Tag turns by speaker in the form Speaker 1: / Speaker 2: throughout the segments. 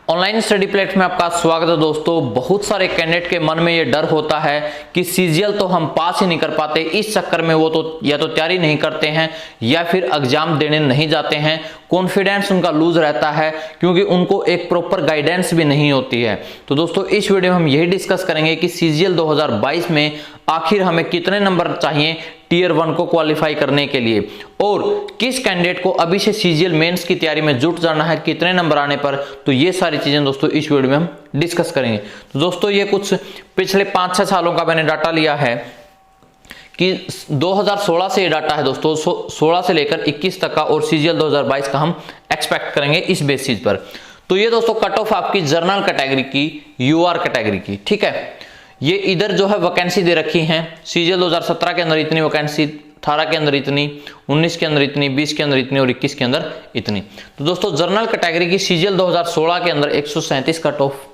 Speaker 1: Online study platform में आपका स्वागत है दोस्तों। बहुत सारे कैंडिडेट के मन में ये डर होता है कि सीजीएल तो हम पास ही नहीं कर पाते, इस चक्कर में वो तो या तो तैयारी नहीं करते हैं या फिर एग्जाम देने नहीं जाते हैं। कॉन्फिडेंस उनका लूज रहता है क्योंकि उनको एक प्रॉपर गाइडेंस भी नहीं होती है। तो दोस्तों इस वीडियो में हम यही डिस्कस करेंगे कि सीजीएल 2022 में आखिर हमें कितने नंबर चाहिए टीयर 1 को क्वालिफाई करने के लिए, और किस कैंडिडेट को अभी से सीजीएल मेंस की तैयारी में जुट जाना है कितने नंबर आने पर। तो ये सारी चीजें दोस्तों इस वीडियो में हम डिस्कस करेंगे। तो दोस्तों ये कुछ पिछले 5-6 सालों का मैंने डाटा लिया है कि 2016 से ये डाटा है दोस्तों, 16 से लेकर 21 तक का, और सीजीएल 2022 का हम एक्सपेक्ट करेंगे इस बेसिस पर। तो ये दोस्तों कट ऑफ आपकी जर्नल कैटेगरी की, यूआर कैटेगरी की, ठीक है। ये इधर जो है वैकेंसी दे रखी हैं। सीजीएल 2017 के अंदर इतनी वैकेंसी, 18 के अंदर इतनी, 19 के अंदर इतनी, 20 के अंदर इतनी और 21 के अंदर इतनी। तो दोस्तों जनरल कैटेगरी की सीजीएल 2016 के अंदर 137 कट ऑफ,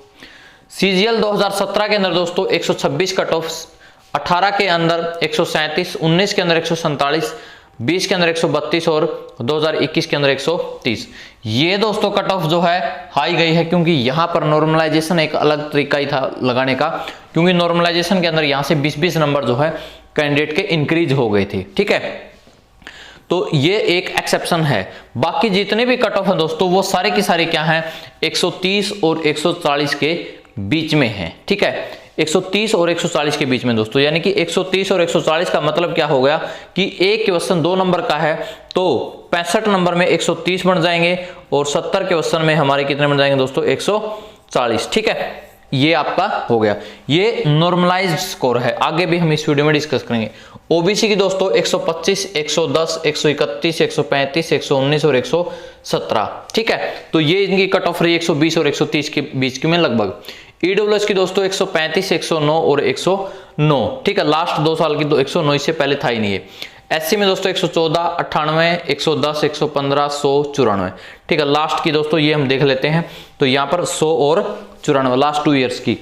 Speaker 1: सीजीएल 2017 के अंदर दोस्तों 126 कट ऑफ, 18 के अंदर 137, 19 के अंदर 147, 20 के अंदर 132 और 2021 के अंदर 130। ये दोस्तों कट ऑफ जो है हाई गई है क्योंकि यहां पर नॉर्मलाइजेशन एक अलग तरीका ही था लगाने का, क्योंकि नॉर्मलाइजेशन के अंदर यहां से 20-20 नंबर जो है कैंडिडेट के इंक्रीज हो गए थे, ठीक है। तो ये एक एक्सेप्शन है। बाकी जितने भी कट ऑफ है दोस्तों वो सारे की सारे क्या हैं, 130 और 140 के बीच में है, ठीक है। 130 और 140 के बीच में दोस्तों, यानी कि 130 और 140 का मतलब क्या हो गया कि एक क्वेश्चन 2 नंबर का है तो 65 नंबर में 130 बन जाएंगे और 70 क्वेश्चन में हमारे कितने बन जाएंगे दोस्तों, 140, ठीक है। ये आपका हो गया, ये नॉर्मलाइज्ड स्कोर है। आगे भी हम इस वीडियो में डिस्कस करेंगे। ओबीसी की दोस्तों 125, 110, 131, 135, 119 और 117, ठीक है। तो ये इनकी कट ऑफ रही 120 और 130 के बीच में लगभग। ईडब्ल्यूएस की दोस्तों 135, 109 और 109, ठीक है। लास्ट 2 साल की तो 109, इससे पहले था ही नहीं है। एससी में दोस्तों 114, 98, 110, 115, 100, 94, ठीक है। लास्ट की दोस्तों ये हम देख लेते हैं, तो यहाँ पर 100 और 94 लास्ट 2 ईयर्स की।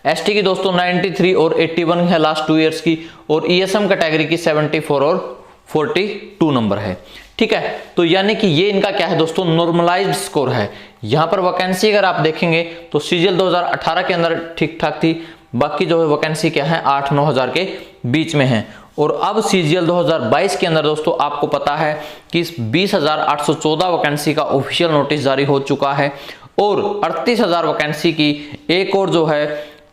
Speaker 1: एसटी की दोस्तों 93 और 81 है लास्ट 2 ईयर्स की, और ईएसएम कैटेगरी की 74 और 42 नंबर है, ठीक है। तो यानी कि ये इनका क्या है दोस्तों, नॉर्मलाइज्ड स्कोर है। यहां पर वैकेंसी अगर आप देखेंगे तो सीजीएल 2018 के अंदर ठीक ठाक थी, बाकी जो है वैकेंसी क्या है 8-9 हजार के बीच में है। और अब सीजीएल 2022 के अंदर दोस्तों आपको पता है कि 20,814 वैकेंसी का ऑफिशियल नोटिस जारी हो चुका है, और 38,000 वैकेंसी की एक और जो है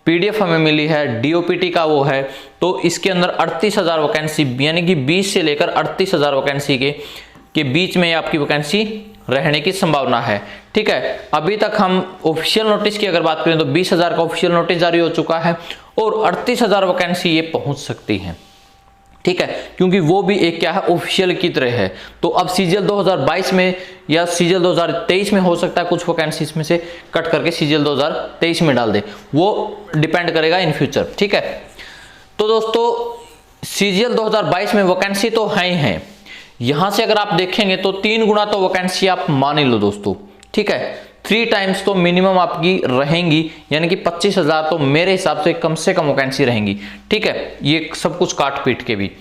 Speaker 1: पीडीएफ हमें मिली है, डीओपीटी का वो है। तो इसके अंदर 38,000 वैकेंसी, यानी कि 20 से लेकर 38,000 वैकेंसी के बीच में आपकी वैकेंसी रहने की संभावना है, ठीक है। अभी तक हम ऑफिशियल नोटिस की अगर बात करें तो 20,000 का ऑफिशियल नोटिस जारी हो चुका है, और 38,000 वैकेंसी ये पहुंच सकती है, ठीक है, क्योंकि वो भी एक क्या है ऑफिशियल की तरह है। तो अब सीजीएल 2022 में या सीजीएल 2023 में हो सकता है कुछ वैकेंसी इसमें से कट करके सीजीएल 2023 में डाल दे, वो डिपेंड करेगा इन फ्यूचर, ठीक है। तो दोस्तों सीजीएल 2022 में वैकेंसी तो है ही है। यहां से अगर आप देखेंगे तो 3 गुना तो वैकेंसी आप मान ही लो दोस्तों, ठीक है। 3 टाइम्स तो मिनिमम आपकी रहेंगी, यानी कि 25,000 तो मेरे हिसाब से कम वैकेंसी रहेंगी, ठीक है। ये सब कुछ काट पीट के भी।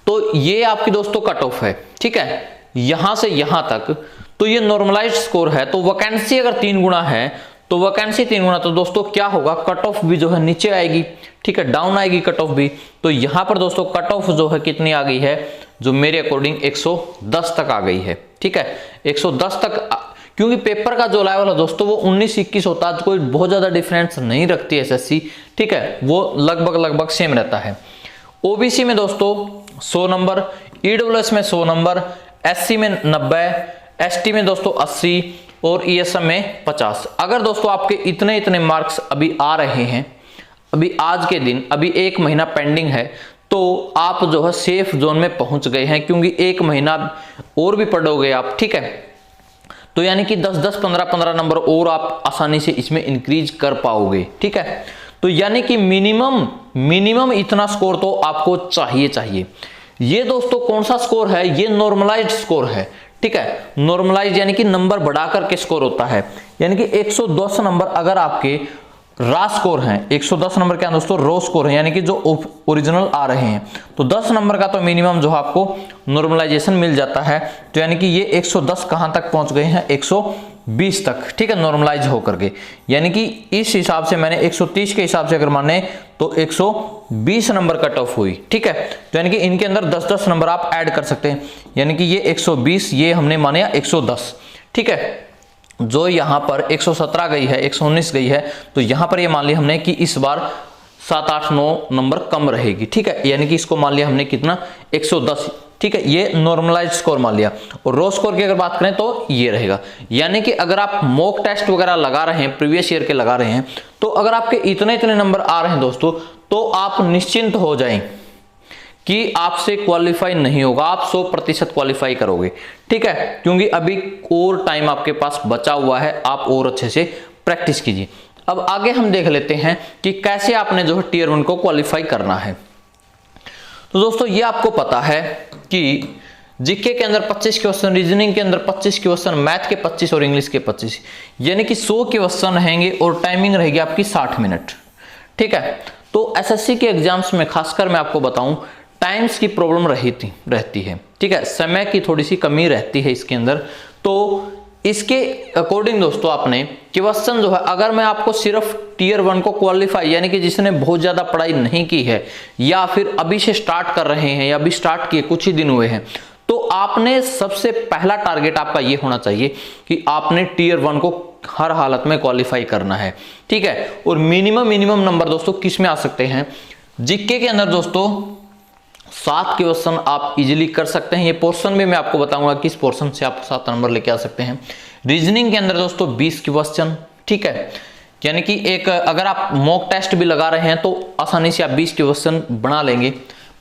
Speaker 1: तो ये आपकी दोस्तों कट ऑफ है, ठीक है, यहां से यहां तक। तो ये नॉर्मलाइज्ड स्कोर है। तो वैकेंसी अगर 3 गुना है तो वैकेंसी 3 गुना, तो दोस्तों क्या होगा, कट ऑफ भी जो है नीचे आएगी, ठीक है, डाउन आएगी कट ऑफ भी। तो यहां पर दोस्तों कट ऑफ जो है कितनी आ गई है, जो मेरे अकॉर्डिंग 110 तक आ गई है, ठीक है। 110 तक, क्योंकि पेपर का जो लेवल है दोस्तों वो 19-21 होता है, कोई बहुत ज्यादा डिफरेंस नहीं रखती एसएससी, ठीक है, वो लगभग सेम रहता है। ओबीसी में दोस्तों 100 नंबर, ईडब्ल्यूएस में 100 नंबर, एससी में 90, एसटी में दोस्तों 80 और ईएसएम में 50। अगर दोस्तों आपके इतने मार्क्स अभी आ रहे हैं, अभी आज के दिन, अभी 1 महीना पेंडिंग है, तो आप जो है सेफ जोन में पहुंच गए हैं, क्योंकि 1 महीना और भी पढ़ोगे आप, ठीक है। तो यानी कि 10-10, 15-15 नंबर और आप आसानी से इसमें इंक्रीज कर पाओगे, ठीक है। तो यानी कि मिनिमम इतना स्कोर तो आपको चाहिए। ये दोस्तों कौन सा स्कोर है, ये नॉर्मलाइज्ड स्कोर है, ठीक है। नॉर्मलाइज्ड यानी कि नंबर बढ़ा करके स्कोर होता है, यानी कि 110 नंबर अगर आपके रा स्कोर हैं, 110 नंबर क्या दोस्तों, रो स्कोर है, यानी कि जो ओरिजिनल आ रहे हैं। तो 10 नंबर का तो मिनिमम जो है आपको नॉर्मलाइजेशन मिल जाता है। तो यानी कि ये 110 कहां तक पहुंच गए हैं, 120 तक, ठीक है, नॉर्मलाइज होकर के। यानी कि इस हिसाब से मैंने 130 के हिसाब से अगर माने तो 120 नंबर कट ऑफ हुई, ठीक है। तो यानी कि इनके अंदर 10-10 नंबर आप ऐड कर सकते हैं, यानी कि ये 120, ये हमने माने 110, ठीक है। जो यहाँ पर 117 गई है, 119 गई है, तो यहाँ पर ये मान लिया हमने कि इस बार 7, 8, 9 नंबर कम रहेगी, ठीक है। यानी कि इसको मान लिया हमने कितना, 110, ठीक है, ये नॉर्मलाइज स्कोर मान लिया। और रो स्कोर की अगर बात करें तो ये रहेगा। यानी कि अगर आप मॉक टेस्ट वगैरह लगा रहे हैं, प्रीवियस ईयर के लगा रहे हैं, तो अगर आपके इतने इतने नंबर आ रहे हैं दोस्तों, तो आप निश्चिंत हो जाएं कि आपसे क्वालिफाई नहीं होगा, आप 100% क्वालिफाई करोगे, ठीक है। क्योंकि अभी और टाइम आपके पास बचा हुआ है, आप और अच्छे से प्रैक्टिस कीजिए। अब आगे हम देख लेते हैं कि कैसे आपने जो है टियर 1 को क्वालिफाई करना है। तो दोस्तों ये आपको पता है कि जीके के अंदर 25 क्वेश्चन, रीजनिंग के अंदर 25 क्वेश्चन, मैथ के 25 और इंग्लिश के 25, यानी कि 100 क्वेश्चन रहेंगे और टाइमिंग रहेगी आपकी 60 मिनट, ठीक है। तो एसएससी के एग्जाम्स में खासकर मैं आपको बताऊं, टाइम्स की प्रॉब्लम रहती है, ठीक है, समय की थोड़ी सी कमी रहती है इसके अंदर। तो इसके अकॉर्डिंग दोस्तों आपने क्वेश्चन जो है, अगर मैं आपको सिर्फ टियर 1 को क्वालिफाई, यानी कि जिसने बहुत ज्यादा पढ़ाई नहीं की है या फिर अभी से स्टार्ट कर रहे हैं या अभी स्टार्ट किए कुछ ही दिन हुए हैं, तो आपने सबसे पहला टारगेट आपका ये होना चाहिए कि आपने टियर 1 को हर हालत में क्वालिफाई करना है, ठीक है। और मिनिमम नंबर दोस्तों किस में आ सकते हैं, जीके के अंदर दोस्तों 7 क्वेश्चन आप इजीली कर सकते हैं। ये पोर्शन में मैं आपको बताऊंगा किस पोर्शन से आप 7 नंबर लेके आ सकते हैं। रीजनिंग के अंदर दोस्तों 20 क्वेश्चन, ठीक है, यानी कि एक अगर आप मॉक टेस्ट भी लगा रहे हैं तो आसानी से आप 20 क्वेश्चन बना लेंगे।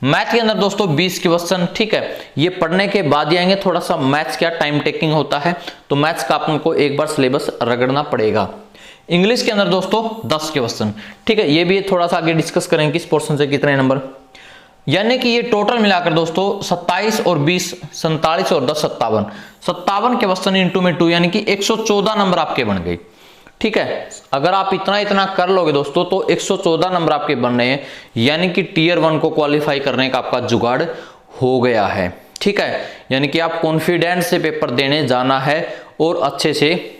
Speaker 1: मैथ के अंदर दोस्तों 20 क्वेश्चन, ठीक है, ये पढ़ने के बाद ही आएंगे। थोड़ा सा मैथ्स क्या टाइम टेकिंग होता है, तो मैथ्स का आपको एक बार सिलेबस रगड़ना पड़ेगा। इंग्लिश के अंदर दोस्तों 10 क्वेश्चन, ठीक है, ये भी थोड़ा सा आगे डिस्कस करेंगे किस पोर्शन से कितने नंबर, यानी कि ये टोटल मिलाकर दोस्तों 27 और 20 47 और 10 57 क्वेश्चन इंटू में 2, यानी कि 114 नंबर आपके बन गए, ठीक है। अगर आप इतना कर लोगे दोस्तों तो 114 नंबर आपके बन रहे हैं, यानी कि टियर 1 को क्वालिफाई करने का आपका जुगाड़ हो गया है, ठीक है। यानी कि आप कॉन्फिडेंस से पेपर देने जाना है और अच्छे से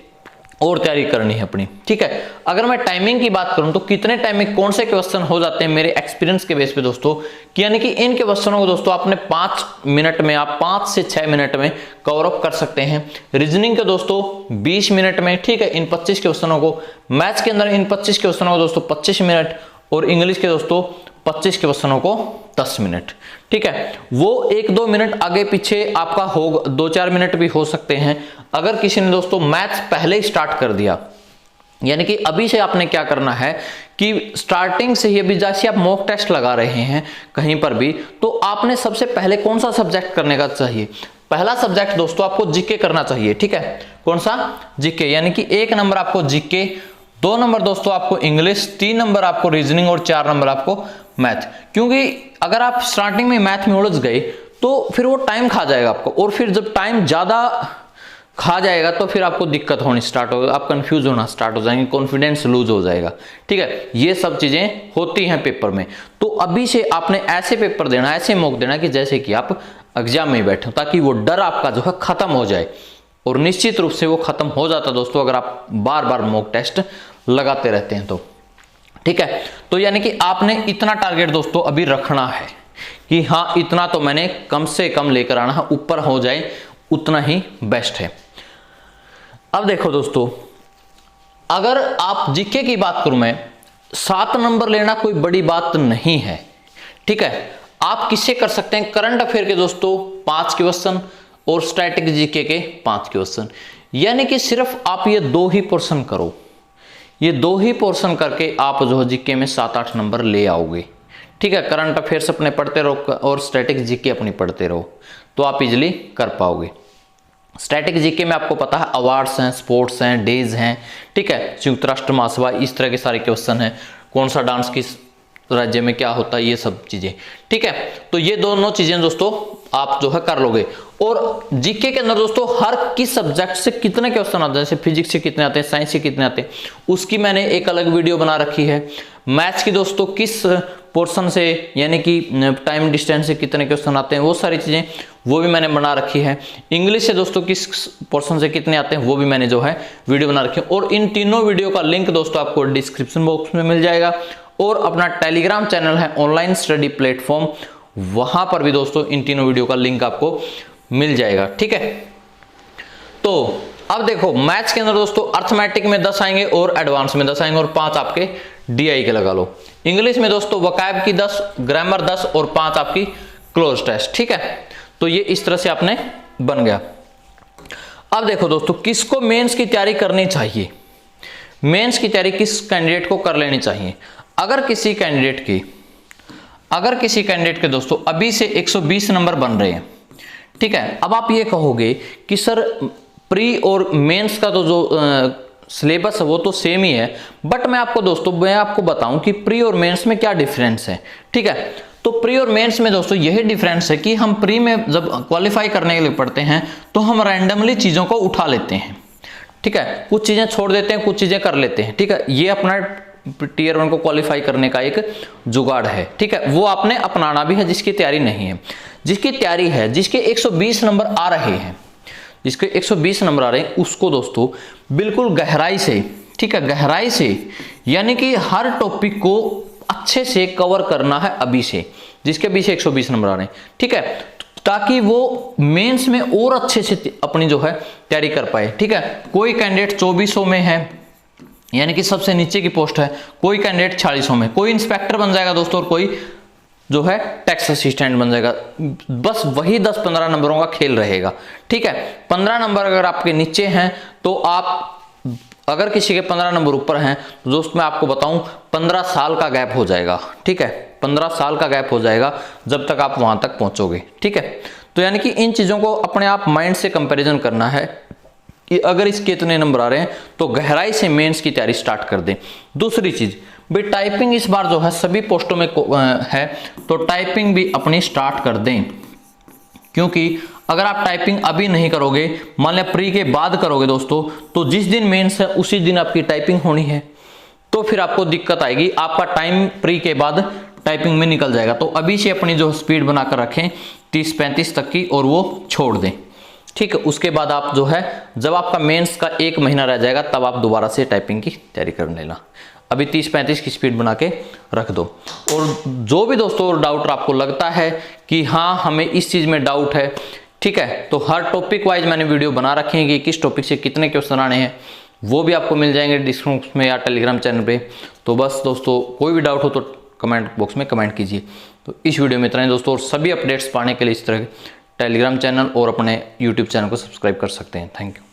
Speaker 1: और तैयारी करनी है अपनी, ठीक है। अगर मैं टाइमिंग की बात करूं तो कितने टाइम में कौन से क्वेश्चन हो जाते हैं मेरे एक्सपीरियंस के बेस पे दोस्तों, कि यानी कि इन क्वेश्चनों को दोस्तों आपने 5 मिनट में, आप 5 से 6 मिनट में कवर अप कर सकते हैं। रीजनिंग के दोस्तों 20 मिनट में, ठीक है, इन 25 क्वेश्चनों को। मैथ्स के अंदर इन 25 क्वेश्चनों को दोस्तों 25 मिनट, और इंग्लिश के दोस्तों 25 क्वेश्चनों को 10 मिनट, ठीक है। वो 1-2 मिनट आगे पीछे आपका हो, 2-4 मिनट भी हो सकते हैं। अगर किसी ने दोस्तों मैथ्स पहले ही स्टार्ट कर दिया, यानी कि अभी से आपने क्या करना है कि स्टार्टिंग से ही, अभी जैसे आप मॉक टेस्ट लगा रहे हैं कहीं पर भी, तो आपने सबसे पहले कौन सा सब्जेक्ट करने का चाहिए, पहला सब्जेक्ट दोस्तों आपको जीके करना चाहिए, ठीक है। कौन सा, जीके, यानी कि 1 नंबर आपको जीके, 2 नंबर दोस्तों आपको इंग्लिश, 3 नंबर आपको रीजनिंग और 4 नंबर आपको मैथ। क्योंकि अगर आप स्टार्टिंग में मैथ में उलझ गए तो फिर वो टाइम खा जाएगा आपको, और फिर जब टाइम ज्यादा खा जाएगा तो फिर आपको दिक्कत होनी स्टार्ट होगी, आप कंफ्यूज होना स्टार्ट हो जाएंगे, कॉन्फिडेंस लूज हो जाएगा, ठीक है। ये सब चीजें होती हैं पेपर में। तो अभी से आपने ऐसे पेपर देना, ऐसे मॉक देना कि जैसे कि आप एग्जाम में बैठे, ताकि वो डर आपका जो है खत्म हो जाए। और निश्चित रूप से वो खत्म हो जाता दोस्तों अगर आप बार बार मॉक टेस्ट लगाते रहते हैं तो, ठीक है। तो यानी कि आपने इतना टारगेट दोस्तों अभी रखना है कि हाँ इतना तो मैंने कम से कम लेकर आना है, ऊपर हो जाए उतना ही बेस्ट है। अब देखो दोस्तों, अगर आप जीके की बात करूं मैं, 7 नंबर लेना कोई बड़ी बात नहीं है, ठीक है। आप किससे कर सकते हैं, करंट अफेयर के दोस्तों 5 क्वेश्चन और स्टैटिक जीके के 5 क्वेश्चन, यानी कि सिर्फ आप ये 2 ही पोर्शन करो, ये 2 ही पोर्शन करके आप जो जीके में 7-8 नंबर ले आओगे, ठीक है। करंट अफेयर्स अपने पढ़ते रहो और स्टैटिक जीके अपनी पढ़ते रहो, तो आप इजिली कर पाओगे। स्टैटिक जीके में आपको पता है अवार्ड्स हैं, स्पोर्ट्स हैं, डेज हैं, ठीक है, संयुक्त राष्ट्र महासभा, इस तरह के सारे क्वेश्चन हैं, कौन सा डांस किस राज्य में क्या होता है, ये सब चीजें, ठीक है। तो ये दोनों चीजें दोस्तों आप जो है कर लोगे। और जीके के अंदर दोस्तों हर किस सब्जेक्ट से कितने क्वेश्चन आते हैं, जैसे फिजिक्स से कितने आते हैं, साइंस से कितने आते हैं, उसकी मैंने एक अलग वीडियो बना रखी है। मैथ्स की दोस्तों किस पोर्शन से यानी कि टाइम डिस्टेंस से कितने क्वेश्चन आते हैं, वो सारी चीजें वो भी मैंने बना रखी है। इंग्लिश से दोस्तों किस पोर्शन से कितने आते हैं वो भी मैंने जो है वीडियो बना रखी है। और इन तीनों वीडियो का लिंक दोस्तों आपको डिस्क्रिप्शन बॉक्स में मिल जाएगा। और अपना टेलीग्राम चैनल है ऑनलाइन स्टडी प्लेटफॉर्म, वहां पर भी दोस्तों इन तीनों वीडियो का लिंक आपको मिल जाएगा, ठीक है। तो अब देखो मैथ्स के अंदर दोस्तों अर्थमेटिक में 10 आएंगे और एडवांस में 10 आएंगे और 5 आपके डीआई के लगा लो। इंग्लिश में दोस्तों वोकैब की 10, ग्रामर 10 और 5 आपकी क्लोज टेस्ट, ठीक है। तो ये इस तरह से आपने बन गया। अब देखो दोस्तों किसको मेंस की तैयारी करनी चाहिए, मेंस की तैयारी किस कैंडिडेट को कर लेनी चाहिए। अगर किसी कैंडिडेट के दोस्तों अभी से 120 नंबर बन रहे हैं, ठीक है। अब आप ये कहोगे कि सर प्री और मेंस का तो जो सिलेबस है वो तो सेम ही है, बट मैं आपको बताऊं कि प्री और मेंस में क्या डिफरेंस है, ठीक है। तो प्री और मेंस में दोस्तों यही डिफरेंस है कि हम प्री में जब क्वालिफाई करने के लिए पढ़ते हैं तो हम रैंडमली चीजों को उठा लेते हैं, ठीक है। कुछ चीजें छोड़ देते हैं, कुछ चीजें कर लेते हैं, ठीक है। ये अपना टीयर 1 को क्वालिफाई करने का एक जुगाड़ है, ठीक है। वो आपने अपनाना भी है जिसकी तैयारी नहीं है। जिसकी तैयारी है, जिसके 120 नंबर आ रहे हैं, जिसके 120 नंबर आ रहे हैं, उसको दोस्तों बिल्कुल गहराई से, ठीक है, गहराई से यानी कि हर टॉपिक को अच्छे से कवर करना है अभी से, जिसके अभी से 120 नंबर आ रहे हैं, ठीक है, ताकि वो मेंस में और अच्छे से अपनी जो है तैयारी कर पाए, ठीक है। कोई कैंडिडेट 2400 में है यानी कि सबसे नीचे की पोस्ट है, कोई कैंडिडेट 4600 में, कोई इंस्पेक्टर बन जाएगा दोस्तों और कोई जो है टैक्स असिस्टेंट बन जाएगा। बस वही 10-15 नंबरों का खेल रहेगा, ठीक है। 15 नंबर अगर आपके नीचे हैं तो आप, अगर किसी के 15 नंबर ऊपर हैं तो दोस्त मैं आपको बताऊं 15 साल का गैप हो जाएगा, ठीक है। 15 साल का गैप हो जाएगा जब तक आप वहां तक पहुंचोगे, ठीक है। तो यानी कि इन चीजों को अपने आप माइंड से कंपैरिजन करना है कि अगर इसके इतने नंबर आ रहे हैं तो गहराई से मेंस की तैयारी स्टार्ट कर दें। दूसरी चीज भी टाइपिंग इस बार जो है सभी पोस्टों में है, तो टाइपिंग भी अपनी स्टार्ट कर दें, क्योंकि अगर आप टाइपिंग अभी नहीं करोगे, मान लिया प्री के बाद करोगे दोस्तों, तो जिस दिन मेंस है उसी दिन आपकी टाइपिंग होनी है, तो फिर आपको दिक्कत आएगी, आपका टाइम प्री के बाद टाइपिंग में निकल जाएगा। तो अभी से अपनी जो स्पीड बनाकर रखें 30-35 तक की और वो छोड़ दें, ठीक है। उसके बाद आप जो है जब आपका मेंस का 1 महीना रह जाएगा तब आप दोबारा से टाइपिंग की तैयारी कर लेना। अभी 30-35 की स्पीड बना के रख दो। और जो भी दोस्तों डाउट आपको लगता है कि हाँ हमें इस चीज में डाउट है, ठीक है, तो हर टॉपिक वाइज मैंने वीडियो बना रखे हैं कि किस टॉपिक से कितने क्वेश्चन आने हैं, वो भी आपको मिल जाएंगे डिस्क्रिप्शन में या टेलीग्राम चैनल पे। तो बस दोस्तों कोई भी डाउट हो तो कमेंट बॉक्स में कमेंट कीजिए। तो इस वीडियो में इतना ही दोस्तों, और सभी अपडेट्स पाने के लिए इस तरह टेलीग्राम चैनल और अपने यूट्यूब चैनल को सब्सक्राइब कर सकते हैं। Thank you.